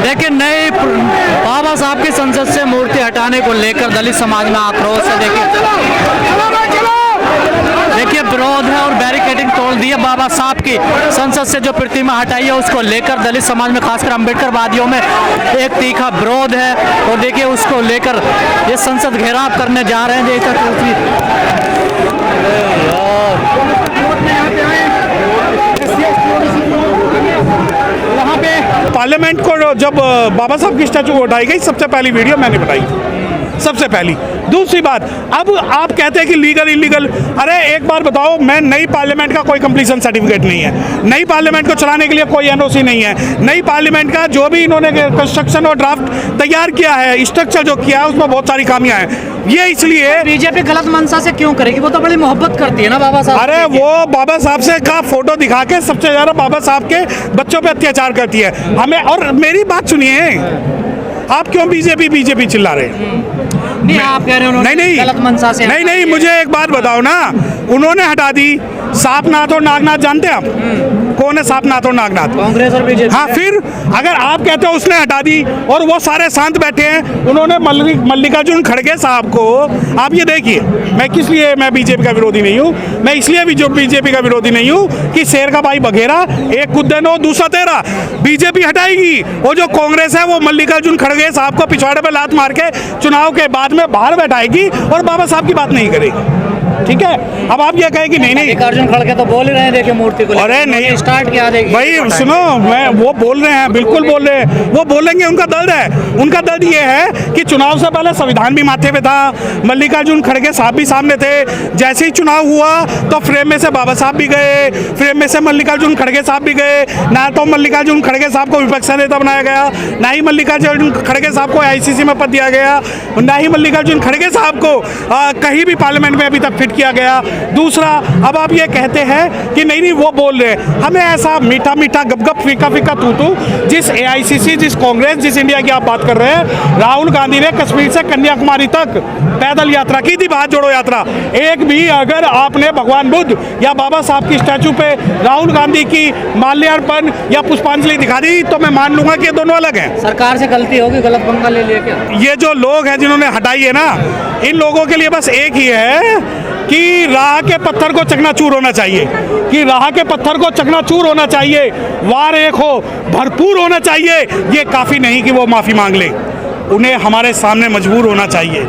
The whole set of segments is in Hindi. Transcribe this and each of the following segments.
देखिए नए बाबा साहब की संसद से मूर्ति हटाने को लेकर दलित समाज में आक्रोश है। देखिए विरोध है और बैरिकेडिंग तोड़ दी है। बाबा साहब की संसद से जो प्रतिमा हटाई है उसको लेकर दलित समाज में खासकर अम्बेडकरवादियों में एक तीखा विरोध है। और देखिए उसको लेकर ये संसद घेराव करने जा रहे हैं। वहाँ पे पार्लियामेंट को जब बाबा साहब की स्टैचू उठाई गई, सबसे पहली वीडियो मैंने बनाई, सबसे पहली। दूसरी बात, अब आप कहते हैं कि लीगल इलीगल, अरे एक बार बताओ, मैं नई पार्लियामेंट का कोई कंप्लीशन सर्टिफिकेट नहीं है, नई पार्लियामेंट को चलाने के लिए कोई एनओसी नहीं है, नई पार्लियामेंट का जो भी इन्होंने कंस्ट्रक्शन और ड्राफ्ट तैयार किया है, स्ट्रक्चर जो किया है, उसमें बहुत सारी खामियां हैं। ये इसलिए बीजेपी गलत मंशा से क्यों करेगी? वो तो बड़ी मोहब्बत करती है ना बाबा साहब। अरे वो बाबा साहब से का फोटो दिखा के सबसे ज्यादा बाबा साहब के बच्चों पे अत्याचार करती है हमें। और मेरी बात सुनिए, आप क्यों बीजेपी चिल्ला रहे हैं? नहीं आप कह रहे हो नहीं गलत मंशा से। नहीं, मुझे एक बात बताओ ना, उन्होंने हटा दी। सापनाथ और नागनाथ जानते हैं आप? कौन है सापनाथ और नागनाथ? कांग्रेस और बीजेपी। हाँ, फिर अगर आप कहते हो उसने हटा दी और वो सारे शांत बैठे हैं, उन्होंने मल्लिकार्जुन खड़गे साहब को, आप ये देखिए, मैं किस लिए मैं बीजेपी का विरोधी नहीं हूँ, मैं इसलिए भी जो बीजेपी का विरोधी नहीं हूँ कि शेर का भाई बघेरा, एक खुद देनो दूसरा तेरा। बीजेपी हटाएगी और जो कांग्रेस है वो मल्लिकार्जुन खड़गे साहब को पिछवाड़े पे लात मार के चुनाव के बाद में बाहर बैठाएगी और बाबा साहब की बात नहीं करेगी। ठीक है, अब आप ये कहें कि नहीं मल्लिकार्जुन खड़गे तो बोल ही रहे हैं, देखिए मूर्ति को। अरे नहीं, स्टार्ट किया भाई सुनो, मैं वो बोल रहे हैं, बिल्कुल बोल रहे हैं, वो बोलेंगे, उनका दर्द है। उनका दर्द ये है कि चुनाव से पहले संविधान भी माथे पे था, मल्लिकार्जुन खड़गे साहब भी सामने थे, जैसे ही चुनाव हुआ तो फ्रेम में से बाबा साहब भी गए, फ्रेम में से मल्लिकार्जुन खड़गे साहब भी गए। ना तो मल्लिकार्जुन खड़गे साहब को विपक्ष नेता बनाया गया, ना ही मल्लिकार्जुन खड़गे साहब को आईसीसी में पद दिया गया, ना ही मल्लिकार्जुन खड़गे साहब को कहीं भी पार्लियामेंट में अभी तक फिट किया गया। दूसरा, अब आप ये कहते हैं कि नहीं वो बोल रहे हैं, हमें ऐसा मीठा मीठा गप फीका फीका तू जिस एआईसीसी, जिस कांग्रेस, जिस इंडिया की आप बात कर रहे हैं, राहुल गांधी ने कश्मीर से कन्याकुमारी तक पैदल यात्रा की थी, हाथ जोड़ो यात्रा। एक भी अगर आपने भगवान बुद्ध या बाबा साहब की स्टैचू पे राहुल गांधी की माल्यार्पण या पुष्पांजलि दिखा दी तो मैं मान लूंगा कि ये दोनों अलग हैं। सरकार से गलती होगी, गलत पंगा ले लिया क्या? ये जो लोग हैं जिन्होंने हटाई है ना, इन लोगों के लिए बस एक ही है कि राह के पत्थर को चकनाचूर होना चाहिए, कि राह के पत्थर को चकनाचूर होना चाहिए, वार एक हो, भरपूर होना चाहिए। ये काफ़ी नहीं कि वो माफ़ी मांग ले, उन्हें हमारे सामने मजबूर होना चाहिए।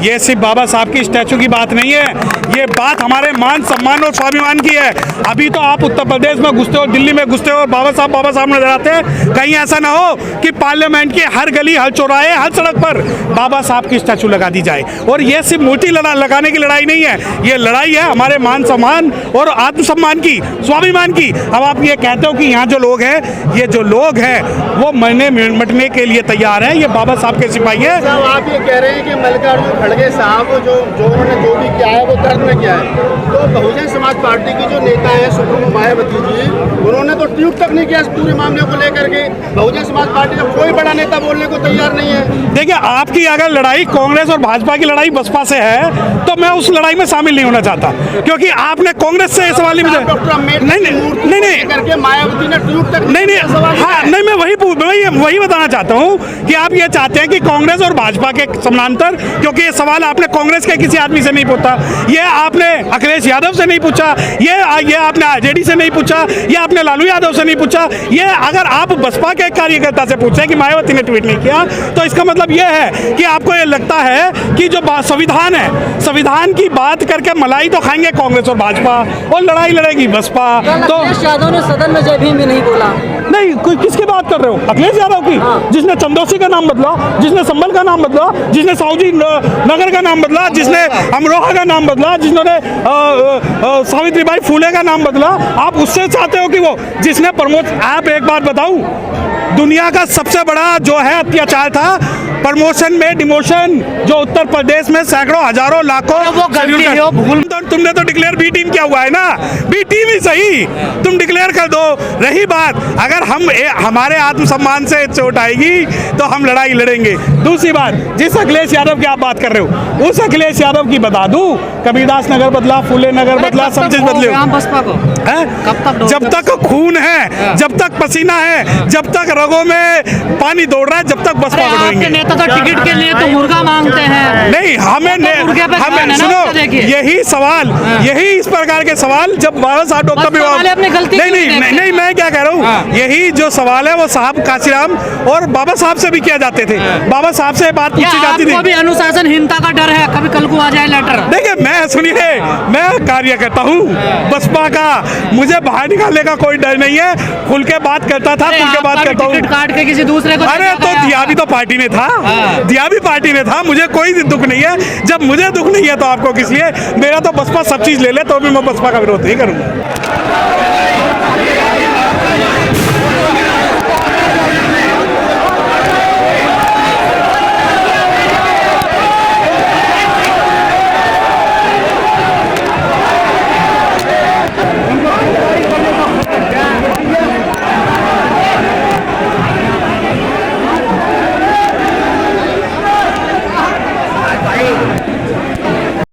ये सिर्फ बाबा साहब की स्टैचू की बात नहीं है, ये बात हमारे मान सम्मान और स्वाभिमान की है। अभी तो आप उत्तर प्रदेश में घुसते हो, दिल्ली में घुसते हो और बाबा साहब नजर आते हैं। कहीं ऐसा ना हो कि पार्लियामेंट के हर गली, हर चौराहे, हर सड़क पर बाबा साहब की स्टैचू लगा दी जाए। और ये सिर्फ मूर्ति लगाने की लड़ाई नहीं है, ये लड़ाई है हमारे मान सम्मान और आत्मसम्मान की, स्वाभिमान की। अब आप ये कहते हो कि यहाँ जो लोग हैं, ये जो लोग हैं वो मरने मिटने के लिए तैयार हैं, ये बाबा साहब के सिपाही हैं। आप ये कह रहे हैं कि मल्लिकार्जुन खड़गे साहब जो उन्होंने जो भी किया है वो दर्द में किया है, तो बहुजन समाज पार्टी की जो नेता है सुप्रीमो मायावती जी, उन्होंने तो ट्वीट तक नहीं किया इस पूरे मामले को लेकर के। बहुजन समाज पार्टी का कोई बड़ा नेता बोलने को तैयार नहीं है। देखिए, आपकी अगर लड़ाई कांग्रेस और भाजपा की लड़ाई बसपा से है तो मैं उस लड़ाई में शामिल नहीं होना चाहता, क्योंकि आपने कांग्रेस से सवाल ही नहीं करके मायावती ने ट्वीट तक नहीं, हाँ नहीं, मैं वही बताना चाहता हूँ कि आप ये चाहते हैं कि कांग्रेस और भाजपा के समानांतर, क्योंकि ये सवाल आपने कांग्रेस के किसी आदमी से नहीं पूछा, ये आपने अखिलेश यादव से नहीं पूछा, ये आपने आरजेडी से नहीं पूछा, ये आपने लालू यादव से नहीं पूछा। ये अगर आप बसपा के कार्यकर्ता से पूछे कि मायावती ने ट्वीट नहीं किया, तो इसका मतलब ये है कि आपको ये लगता है कि जो संविधान है, संविधान की बात करके मलाई तो खाएंगे कांग्रेस और भाजपा और लड़ाई लड़ेगी बसपा। तो अखिलेश यादव ने सदन में जय भीम भी नहीं बोला। नहीं, कोई किसकी बात कर रहे हो? अखिलेश यादव की, जिसने चंदौसी का नाम बदला, जिसने संभल का नाम बदला, जिसने साहूजी नगर का नाम बदला, जिसने अमरोहा का नाम बदला, जिन्होंने सावित्रीबाई फूले का नाम बदला। आप उससे चाहते हो कि वो जिसने आप एक बात बताऊं, दुनिया का सबसे बड़ा जो है अत्याचार था प्रमोशन में डिमोशन, जो उत्तर प्रदेश में सैकड़ों हजारों लाखों वो गलती है, भूल। तुमने तो डिक्लेयर बी टीम किया हुआ है ना, बी टीम ही सही, तुम डिक्लेयर कर दो। रही बात, अगर हमारे आत्मसम्मान से चोट आएगी तो हम लड़ाई लड़ेंगे। दूसरी बात, जिस अखिलेश यादव की आप बात कर रहे हो, उस अखिलेश यादव की बता दूं, कबीरदास नगर बदला, फूले नगर बदला, सब चीज बदले। बसपा को जब तक खून है, जब तक पसीना है, जब तक रगों में पानी दौड़ रहा है जब तक बसपा आपके बढ़ेंगे। नेता तो टिकट के लिए तो मुर्गा मांगते हैं। नहीं, हमें मुर्गे पे खाना है ना, सुनो, उसका देखिए। यही सवाल, यही इस प्रकार के सवाल जब बाबा साहब डॉक्टर बसपा वाले अपनी गलती नहीं क्यों नहीं नहीं नहीं, देखते? नहीं मैं क्या कह रहा हूँ, यही जो सवाल है वो साहब काशीराम और बाबा साहब से भी किया जाते थे। बाबा साहब से बात क्या पूछी जाती आपको थी। भी अनुशासनहीनता का डर है, कभी कल को आ जाए लेटर? देखिए, मैं सुनिए, मैं कार्य करता हूँ बसपा का, मुझे बाहर निकालने का कोई डर नहीं है। खुल के बात करता था, खुल के बात आपका भी करता हूँ। टिकट काट के किसी दूसरे को अरे दे तो दिया दिया भी तो पार्टी ने था, दिया भी पार्टी ने था, मुझे कोई दुख नहीं है। जब मुझे दुख नहीं है तो आपको किस लिए? मेरा तो बसपा सब चीज ले ले तो भी मैं बसपा का विरोध नहीं करूंगा।